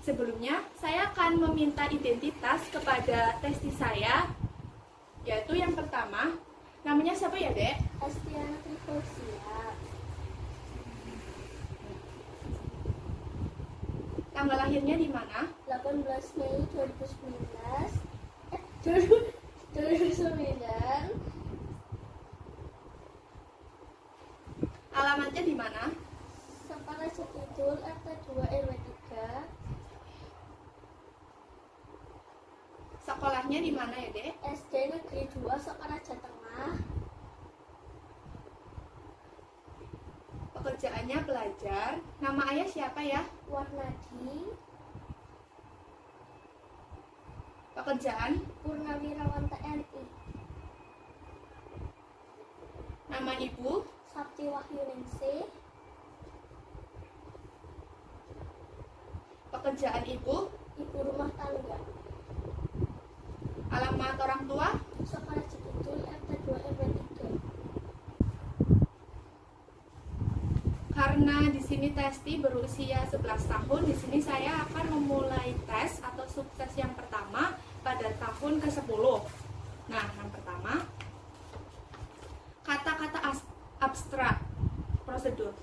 Sebelumnya, saya akan meminta identitas kepada testi saya, yaitu yang pertama, namanya siapa ya, Dek? Astiana Trifosia. Tanggal lahirnya di mana? 18 Mei 2009. Alamatnya di mana? Sokaraja Kidul, RT 2 RW 3. Sekolahnya di mana ya, Dek? SD Negeri 2 Sokaraja Tengah. Pekerjaannya pelajar. Nama ayah siapa ya? Warnadi. Pekerjaan. Purnawirawan TNI. Nama ibu. Sabti Wahyuningsih. Pekerjaan ibu. Ibu rumah tangga. Alamat orang tua. Sokaraja Kidul, RT 2 RW 3. Karena di sini Testi berusia 11 tahun, di sini saya akan memulai tes atau subtes yang pertama pada tahun ke-10. Nah, yang pertama, kata-kata abstrak, prosedur.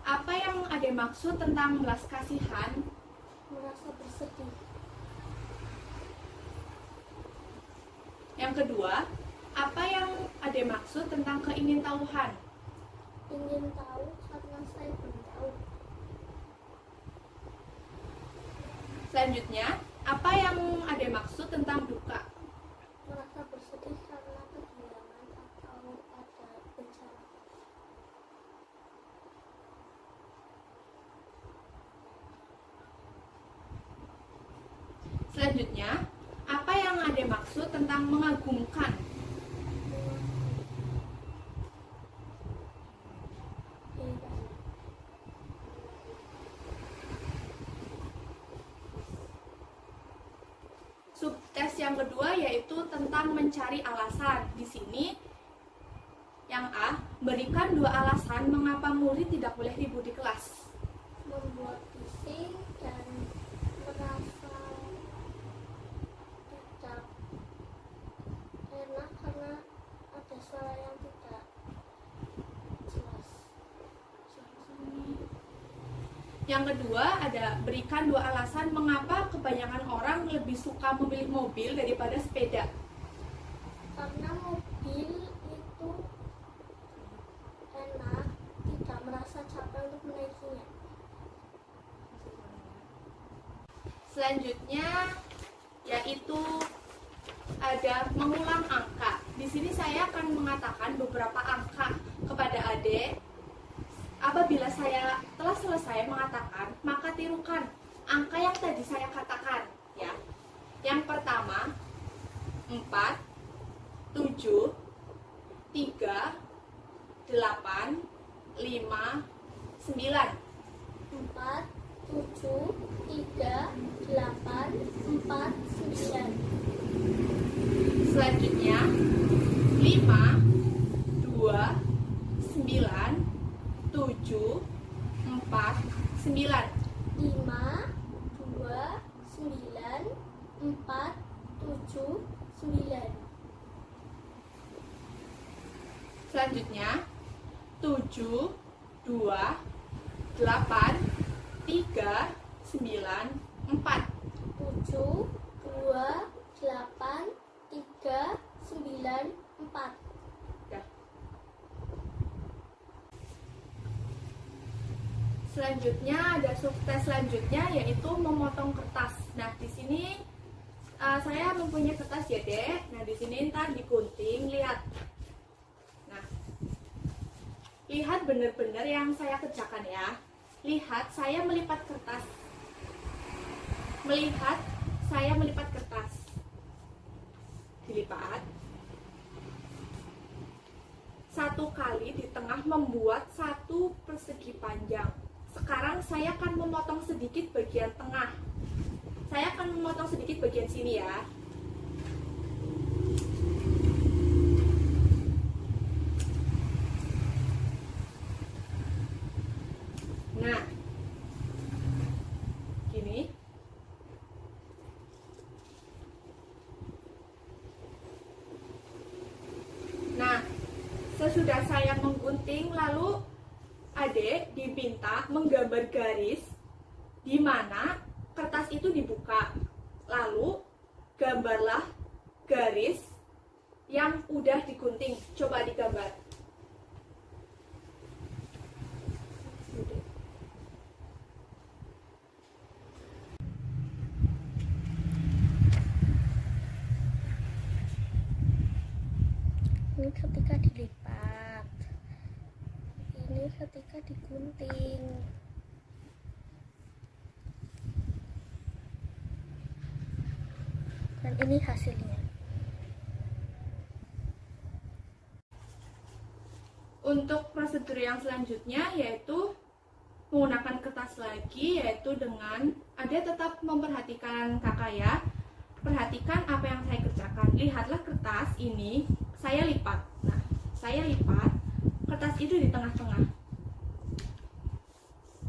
Apa yang ada maksud tentang belas kasihan? Merasa bersedih. Yang kedua, apa yang ada maksud tentang keingintahuan? Ingin tahu karena saya belum tahu. Selanjutnya, apa yang ada maksud tentang duka? Merasa bersedih karena kehilangan atau ada bencana. Selanjutnya, apa yang ada maksud tentang mengagumkan? Subtes yang kedua yaitu tentang mencari alasan. Di sini yang A, berikan 2 alasan mengapa murid tidak boleh ribut di kelas. Membuat pusing dan merasa tidak enak karena ada suara yang tidak jelas. Yang kedua ada berikan 2 alasan mengapa kebanyakan orang lebih suka memilih mobil daripada sepeda. Karena mobil itu enak, tidak merasa capek untuk menaikinya. Selanjutnya yaitu ada mengulang angka. Di sini saya akan mengatakan beberapa angka kepada adik. Apabila saya telah selesai mengatakan, maka tirukan angka yang tadi saya katakan, ya. Yang pertama 4, 7, 3, 8, 5, 9. 4, 7, 3, 8, 4, 9. Selanjutnya 5, 2, 9, 7, 4, 9. 5, 2, 9, 4, 7, 9. Selanjutnya 7, 2, 8, 3, 9, 4. 7, 2, 8, 3, 9, 4. Ya. Selanjutnya ada subtes selanjutnya yaitu memotong kertas. Nah, di sini saya mempunyai kertas ya, Dek. Nah, di sini ntar digunting, lihat. Nah, lihat benar-benar yang saya kerjakan ya. Lihat saya melipat kertas. Melihat saya melipat kertas. Dilipat. Satu kali di tengah membuat satu persegi panjang. Sekarang saya akan memotong sedikit bagian tengah. Saya akan memotong sedikit bagian sini ya. Nah, gini. digunting, lalu Ade diminta menggambar garis di mana kertas itu dibuka. Lalu gambarlah garis yang udah digunting. Coba digambar. Ini ketika dilipat, ini ketika digunting. Dan ini hasilnya. Untuk prosedur yang selanjutnya yaitu menggunakan kertas lagi, yaitu dengan Ade tetap memperhatikan kakak ya. Perhatikan apa yang saya kerjakan. Lihatlah kertas ini saya lipat. Nah, saya lipat kertas itu di tengah-tengah.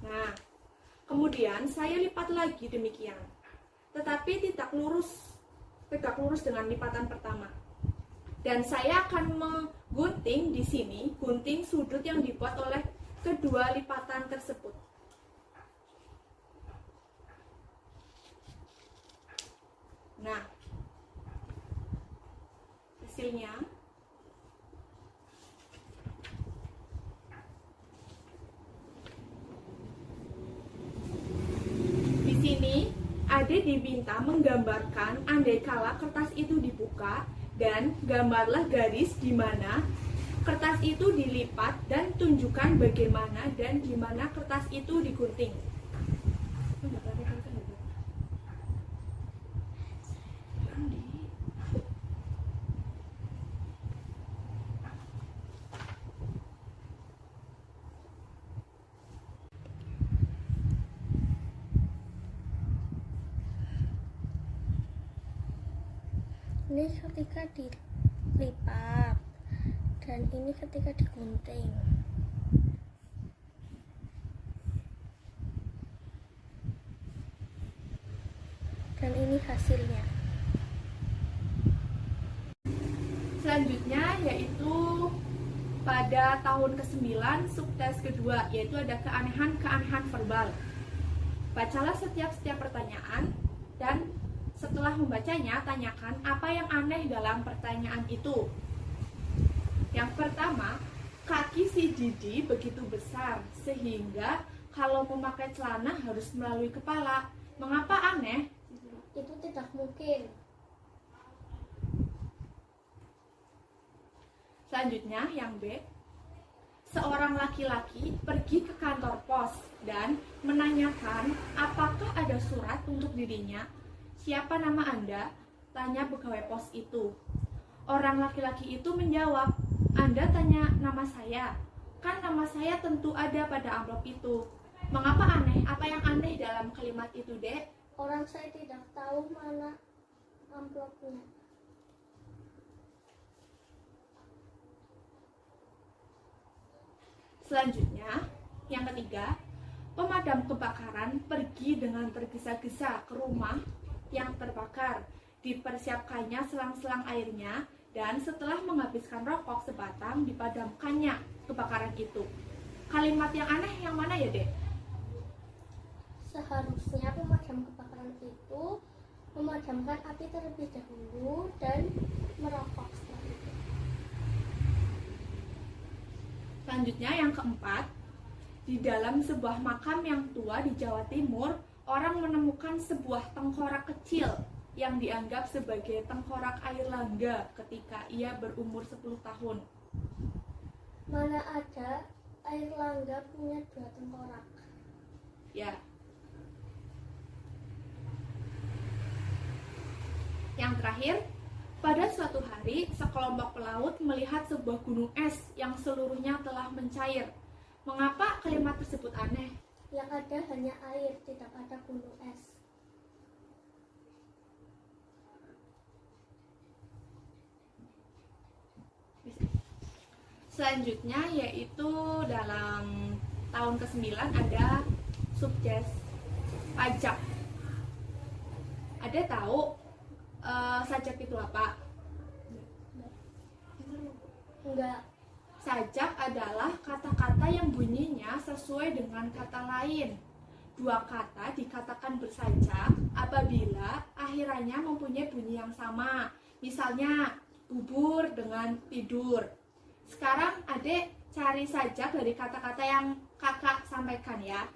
Nah, kemudian saya lipat lagi demikian. Tetapi tegak lurus dengan lipatan pertama. Dan saya akan menggunting di sini, gunting sudut yang dibuat oleh kedua lipatan tersebut. Nah, hasilnya di sini Ade diminta menggambarkan andai kala kertas itu dibuka dan gambarlah garis di mana kertas itu dilipat dan tunjukkan bagaimana dan di mana kertas itu digunting. Ini ketika dilipat dan ini ketika digunting. Dan ini hasilnya. Selanjutnya yaitu pada tahun ke-9 subtes kedua, yaitu ada keanehan-keanehan verbal. Bacalah setiap pertanyaan dan setelah membacanya, tanyakan apa yang aneh dalam pertanyaan itu. Yang pertama, kaki si Didi begitu besar sehingga kalau memakai celana harus melalui kepala. Mengapa aneh? Itu tidak mungkin. Selanjutnya, yang B. Seorang laki-laki pergi ke kantor pos dan menanyakan apakah ada surat untuk dirinya. Siapa nama Anda? Tanya pegawai pos itu. Orang laki-laki itu menjawab, Anda tanya nama saya? Kan nama saya tentu ada pada amplop itu. Mengapa aneh? Apa yang aneh dalam kalimat itu, Dek? Orang saya tidak tahu mana amplopnya. Selanjutnya, yang ketiga, pemadam kebakaran pergi dengan tergesa-gesa ke rumah yang terbakar. Dipersiapkannya selang-selang airnya dan setelah menghabiskan rokok sebatang dipadamkannya kebakaran itu. Kalimat yang aneh yang mana ya, Dek? Seharusnya pemadam kebakaran itu memadamkan api terlebih dahulu dan merokok setelah itu. Selanjutnya yang keempat, di dalam sebuah makam yang tua di Jawa Timur, orang menemukan sebuah tengkorak kecil yang dianggap sebagai tengkorak air langga ketika ia berumur 10 tahun. Mana ada air langga punya 2 tengkorak? Ya. Yang terakhir, pada suatu hari sekelompok pelaut melihat sebuah gunung es yang seluruhnya telah mencair. Mengapa kalimat tersebut aneh? Yang ada hanya air, tidak ada gunung es. Selanjutnya yaitu dalam tahun ke-9 ada subtes pajak. Ada tahu sajak itu apa? Enggak. Sajak adalah kata-kata yang bunyinya sesuai dengan kata lain. Dua kata dikatakan bersajak apabila akhirannya mempunyai bunyi yang sama. Misalnya, bubur dengan tidur. Sekarang adik cari sajak dari kata-kata yang kakak sampaikan ya.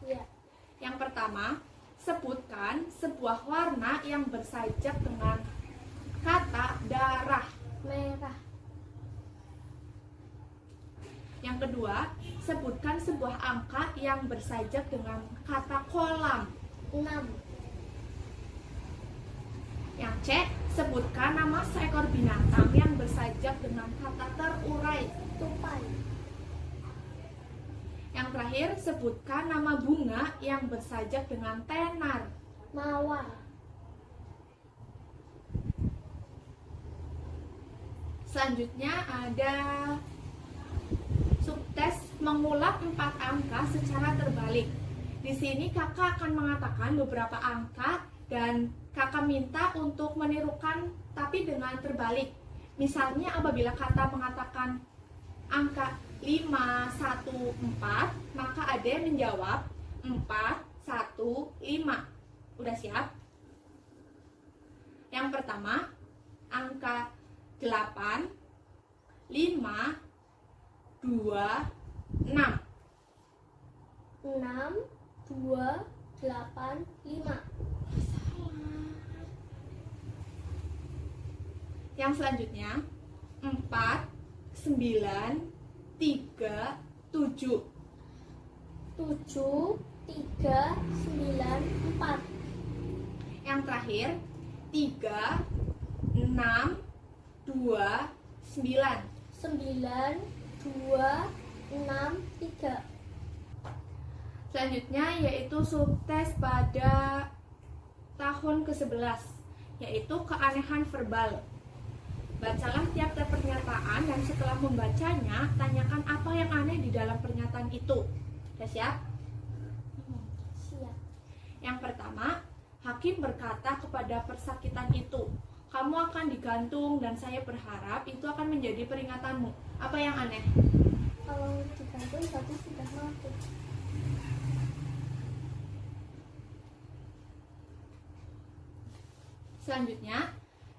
Iya. Yang pertama, sebutkan sebuah warna yang bersajak dengan kata darah. Merah. Yang kedua, sebutkan sebuah angka yang bersajak dengan kata kolam. 6. Yang C, sebutkan nama seekor binatang yang bersajak dengan kata terurai. Tupai. Yang terakhir, sebutkan nama bunga yang bersajak dengan tenar. Mawar. Selanjutnya ada subtes mengulang 4 angka secara terbalik. Di sini kakak akan mengatakan beberapa angka dan kakak minta untuk menirukan tapi dengan terbalik. Misalnya apabila kata mengatakan angka 514, maka Ade menjawab 415. Udah siap? Yang pertama, angka 8, 5, 2, 6. 6, 2, 8, 5. Yang selanjutnya 4, 9, 3, 7. 7, 3, 9, 4. Yang terakhir 3, 6, 2, 9. 9, 2, 6, 3. Selanjutnya yaitu subtes pada tahun ke-11, yaitu keanehan verbal. Bacalah tiap-tiap pernyataan dan setelah membacanya, tanyakan apa yang aneh di dalam pernyataan itu. Sudah siap? Siap. Yang pertama, hakim berkata kepada persakitan itu, kamu akan digantung dan saya berharap itu akan menjadi peringatanmu. Apa yang aneh? Kalau digantung berarti sudah mati. Selanjutnya,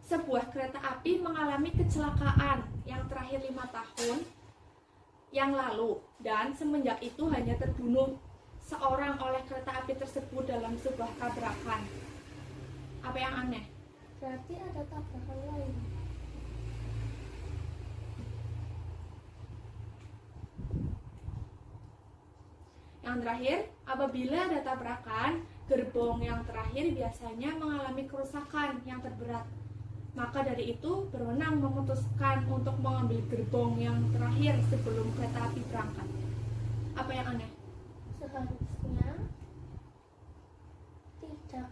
sebuah kereta api mengalami kecelakaan yang terakhir 5 tahun yang lalu dan semenjak itu hanya terbunuh seorang oleh kereta api tersebut dalam sebuah tabrakan. Apa yang aneh? Berarti ada tabrakan lain. Yang terakhir, apabila ada tabrakan, gerbong yang terakhir biasanya mengalami kerusakan yang terberat. Maka dari itu berwenang memutuskan untuk mengambil gerbong yang terakhir sebelum kereta api berangkat. Apa yang aneh? Seharusnya tidak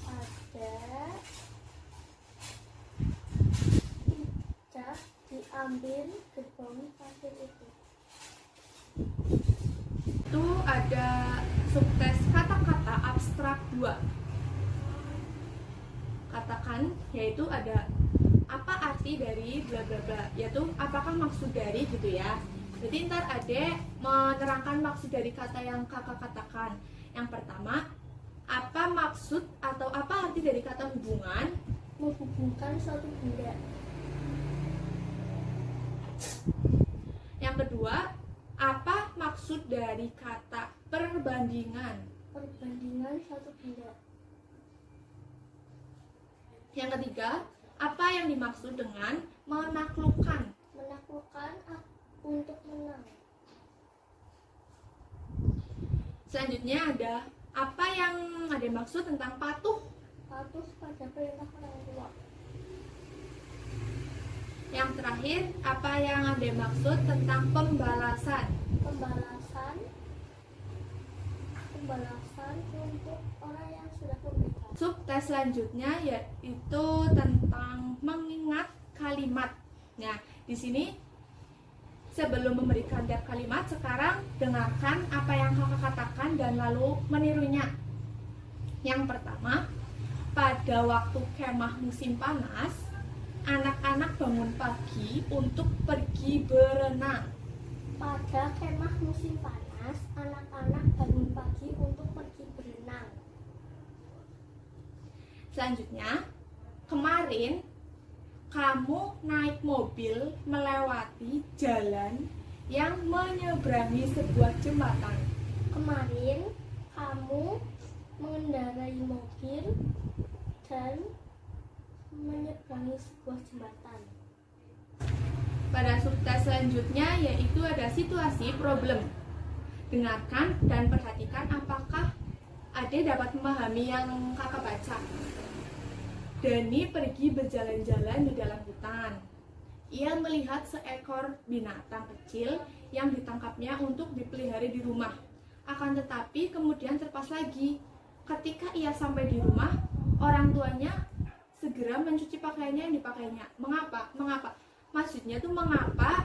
ada tidak diambil gerbong terakhir itu. Itu ada subtes kata-kata abstrak 2. Katakan, yaitu ada apa arti dari bla bla bla, yaitu apakah maksud dari gitu ya. Jadi ntar Ade menerangkan maksud dari kata yang kakak katakan. Yang pertama, apa maksud atau apa arti dari kata hubungan? Menghubungkan suatu benda. Yang kedua, apa maksud dari kata perbandingan? Perbandingan suatu benda. Yang ketiga, apa yang dimaksud dengan menaklukkan? Menaklukkan untuk menang. Selanjutnya ada apa yang ada maksud tentang patuh? Patuh pada perintah orang tua. Yang terakhir, apa yang ada maksud tentang pembalasan? Pembalasan untuk orang yang sudah memberikan. Subtes selanjutnya yaitu tentang mengingat kalimat. Nah, di sini Sebelum memberikan tiap kalimat, sekarang dengarkan apa yang kakak katakan dan lalu menirunya. Yang pertama, pada waktu kemah musim panas, anak-anak bangun pagi untuk pergi berenang. Pada kemah musim panas, anak-anak bangun pagi untuk pergi berenang. Selanjutnya, kemarin kamu naik mobil melewati jalan yang menyeberangi sebuah jembatan. Kemarin kamu mengendarai mobil dan menyeberangi sebuah jembatan. Pada subtes selanjutnya yaitu ada situasi problem. Dengarkan dan perhatikan apakah Ade dapat memahami yang kakak baca. Dani pergi berjalan-jalan di dalam hutan. Ia melihat seekor binatang kecil yang ditangkapnya untuk dipelihara di rumah. Akan tetapi kemudian terlepas lagi. Ketika ia sampai di rumah, orang tuanya segera mencuci pakaiannya yang dipakainya. Mengapa? Maksudnya tuh mengapa?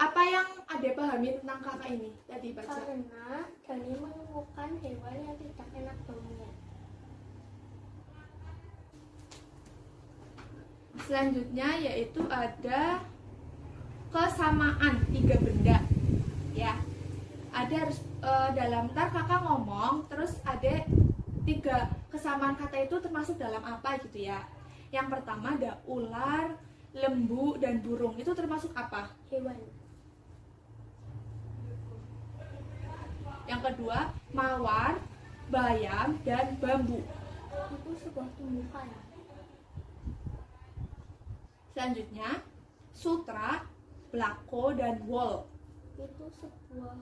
Apa yang Ade pahami tentang kakak ini tadi baca? Karena Dani menemukan hewan yang tidak enak baunya. Selanjutnya yaitu ada kesamaan 3 benda, ya. Ada harus dalam tar kakak ngomong, terus ada 3 kesamaan kata itu termasuk dalam apa gitu ya. Yang pertama ada ular, lembu, dan burung. Itu termasuk apa? Hewan. Yang kedua mawar, bayam, dan bambu. Itu sebuah tumbuhan. Selanjutnya sutra, belako, dan wol. Itu sebuah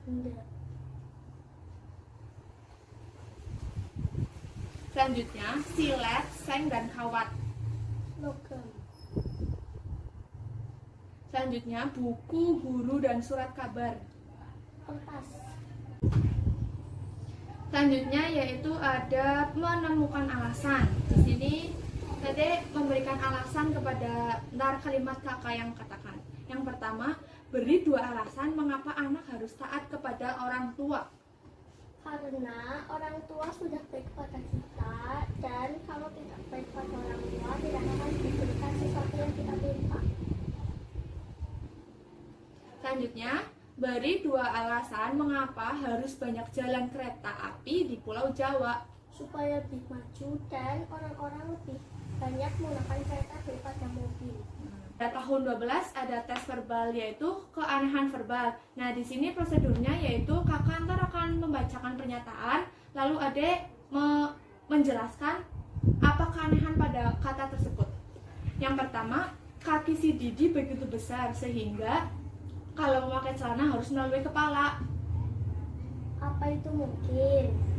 benda. Selanjutnya silet, seng, dan kawat. Logam. Selanjutnya buku, guru, dan surat kabar. Kertas. Selanjutnya yaitu ada menemukan alasan. Di sini Dede memberikan alasan kepada kalimat kakak yang katakan. Yang pertama, beri 2 alasan mengapa anak harus taat kepada orang tua. Karena orang tua sudah baik pada kita, dan kalau tidak baik pada orang tua tidak akan diberikan sesuatu yang kita minta. Selanjutnya, beri 2 alasan mengapa harus banyak jalan kereta api di Pulau Jawa. Supaya lebih maju dan orang-orang lebih banyak menggunakan kereta daripada mobil. Pada tahun 12 ada tes verbal yaitu keanehan verbal. Nah, di sini prosedurnya yaitu kakak antar akan membacakan pernyataan, lalu Ade menjelaskan apa keanehan pada kata tersebut. Yang pertama, kaki si Didi begitu besar sehingga kalau memakai celana harus melalui kepala. Apa itu mungkin?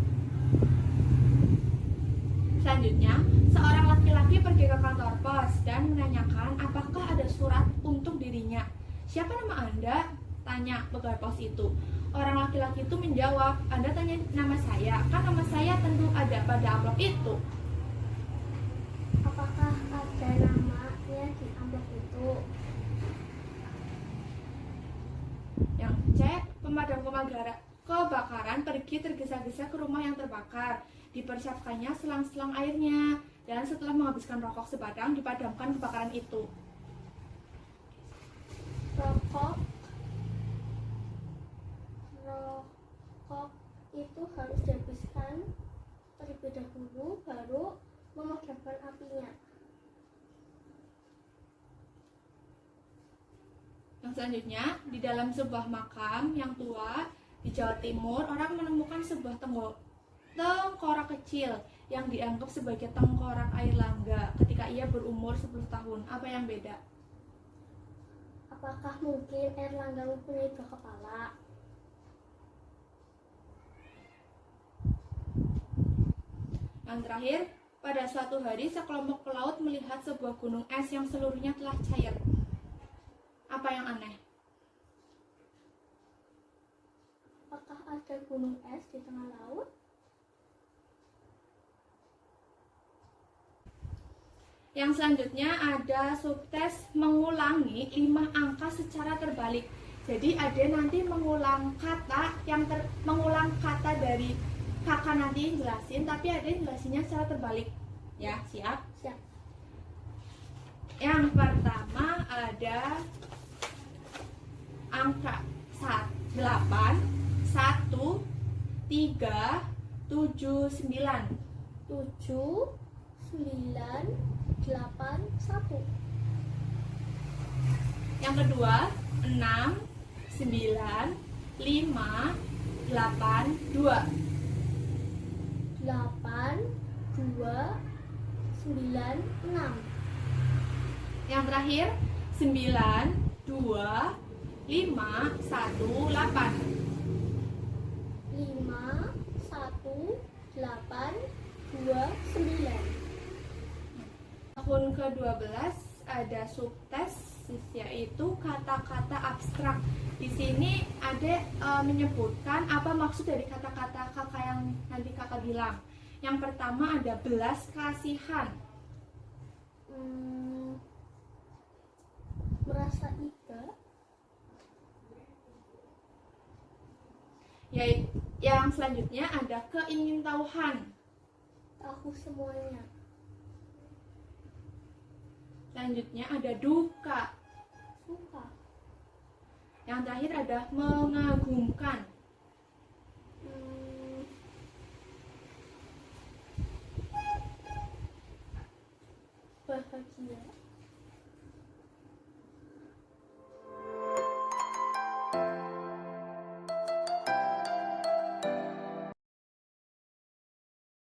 Selanjutnya, seorang laki-laki pergi ke kantor pos dan menanyakan apakah ada surat untuk dirinya. Siapa nama Anda? Tanya pegawai pos itu. Orang laki-laki itu menjawab, Anda tanya nama saya, kan nama saya tentu ada pada amplop itu. Apakah ada namanya di amplop itu? Yang C, pemadam kebakaran pergi tergesa-gesa ke rumah yang terbakar. Dipersiapkannya selang-selang airnya, dan setelah menghabiskan rokok sebatang dipadamkan kebakaran itu. Rokok itu harus dihabiskan terlebih dahulu, baru memadamkan apinya. Yang selanjutnya, di dalam sebuah makam yang tua di Jawa Timur, orang menemukan sebuah tengkorak kecil yang dianggap sebagai tengkorak air langga ketika ia berumur 10 tahun. Apa yang beda? Apakah mungkin air langga mempunyai 2 kepala? Yang terakhir, pada suatu hari sekelompok pelaut melihat sebuah gunung es yang seluruhnya telah cair. Apa yang aneh? Apakah ada gunung es di tengah laut? Yang selanjutnya ada subtes mengulangi 5 angka secara terbalik. Jadi Ade nanti mengulang kata mengulang kata dari kakak nanti jelasin, tapi Ade jelasinnya secara terbalik. Ya, siap? Siap. Yang pertama ada angka 8, 1, 3, 7, 9. 7, 9, 8, 1. Yang kedua 6, 9, 5, 8, 2. 8, 2, 9, 6. Yang terakhir 9, 2, 5, 1, 8. 5, 1, 8, 2, 9. Tahun ke-12 ada subtes yaitu kata-kata abstrak. Di sini ada menyebutkan apa maksud dari kata-kata kakak yang nanti kakak bilang. Yang pertama ada belas kasihan. Merasa iba. Yang selanjutnya ada keingintahuan. Tahu semuanya. Selanjutnya ada duka. Suka. Yang terakhir ada mengagumkan. Bahagia.